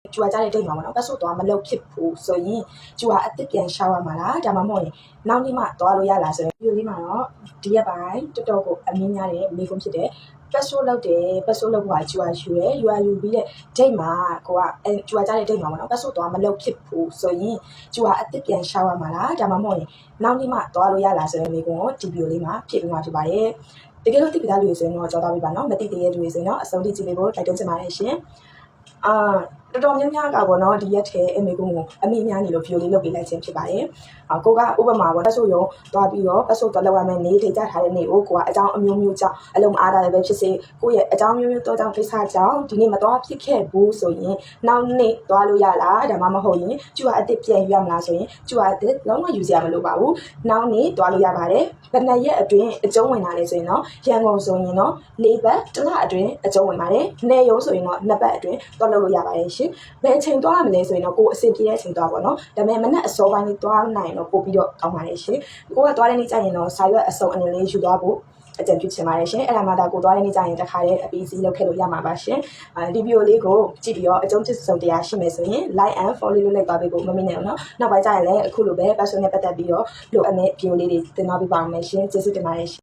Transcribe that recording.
ကျူကကြားတဲ့တိတ်မှာပေါ့နော်ပတ်ဆို့သွားမလုပ်ဖြစ်ဘူးဆိုရင်ကျူကအစ်စ်ပြန်ရှောက်ရမှာလားဒါမှမဟုတ်ရင်နောက်နေ့မှသွားလို့ရလားဆိုတော့ဗီဒီယိုလေးမှာတော့ဒီရက်ပိုင်းတော်တော်ကိုအမြင်များတဲ့မိကုန်းဖြစ်တဲ့ပတ်ဆို့လုပ်တယ်ပတ်ဆို့လုပ်ဖို့ကျူကယူတယ်ယူပြီးတဲ့ဒိတ်မှာကိုကကျူကကြားတဲ့ဒိတ်မှာပေါ့နော်ပတ်ဆို့သွားမလုပ်ဖြစ်ဘူးဆိုရင်ကျူကအစ်စ်ပြန်ရှောက်ရမှာလားဒါမှမဟုတ်ရင်နောက်နေ့မှသွားလို့ရလားဆိုတဲ့မိကုန်းကိုဒီဗီဒီယိုလေးမှာဖြည့်ပေးမှာဖြစ်ပါတယ်တကယ်လို့သိပြီးသားလူတွေဆိုရင်တော့ကြောက်သားပေးပါနော်မသိသေးတဲ့လူတွေဆိုရင်တော့အဆုံးထိကြည့်ပေးဖို့တိုက်တွန်းချင်ပါတယ်ရှင်တော်တော်များများကပေါ့နော်ဒီရက်ထဲအမေကိုအမိများနေလို့ဗီဒီယိုလေးလုပ်ပေးလိုက်ခြင်းဖြစ်ပါတယ်ကိုကဥပမာပေါ့ပတ်ဆို့ရုံသွားပြီးတော့ပတ်ဆို့သွားလောက်ရမယ်နေထိကြထားတဲ့နေကိုကိုကအကြောင်းအမျိုးမျိုးကြောင့်အလုံးအားတာလည်းပဲဖြစ်စေကိုရဲ့အကြောင်းမျိုးမျိုးတော့ကြောင့်ကိစ္စကြောင့်ဒီနေ့မသွားဖြစ်ခဲ့ဘူးဆိုရင်နောက်နေ့သွားလို့ရလားဒါမှမဟုတ်ရင်ကျူကအစ်စ်ပြန်ယူရမလားဆိုရင်ကျူကအစ်စ်လုံးဝယူစရာမလိုပါဘူးနောက်နေ့သွားလို့ရပါတယ်ဘယ်နှစ်ရက်အတွင်းအကျုံးဝင်လာလဲဆိုရင်တော့ရန်ကုန်ဆိုရင်တော့၄ပတ်တစ်လအတွင်းအကျုံးဝင်ပါတယ်နေရုံဆိုရင်တော့2ပတ်အတွင်းသွားလို့ရပါတယ်ဘယ်အချိန်သွားရမလဲဆိုရင်တော့ကိုအဆင်ပြေတဲ့အချိန်သွားပေါ့နော်ဒါပေမဲ့မနက်အစောပိုင်းလေးသွားနိုင်တော့ပို့ပြီးတော့ကောင်းပါတယ်ရှင်ကိုကသွားတဲ့နေ့ကျရင်တော့စာရွက်အစုံအနေလေးယူသွားဖို့အကြံပြုချင်ပါတယ်ရှင်အဲ့ဒါမှဒါကိုသွားတဲ့နေ့ကျရင်တခါတည်းအပီးစီးလုပ်ခဲ့လို့ရမှာပါရှင်ဒီဗီဒီယိုလေးကိုကြည့်ပြီးတော့အကျုံးချစ်စုံတရားရှိမယ်ဆိုရင် like and follow လုပ်လိုက်ပါပေးဖို့မမေ့နဲ့နော်နောက်ပိုင်းကျရင်လည်းအခုလိုပဲ personal နဲ့ပတ်သက်ပြီးတော့လိုအပ်တဲ့ဗီဒီယိုလေးတွေသင်သွားပေးပါမယ်ရှင်ကျေးဇူးတင်ပါတယ်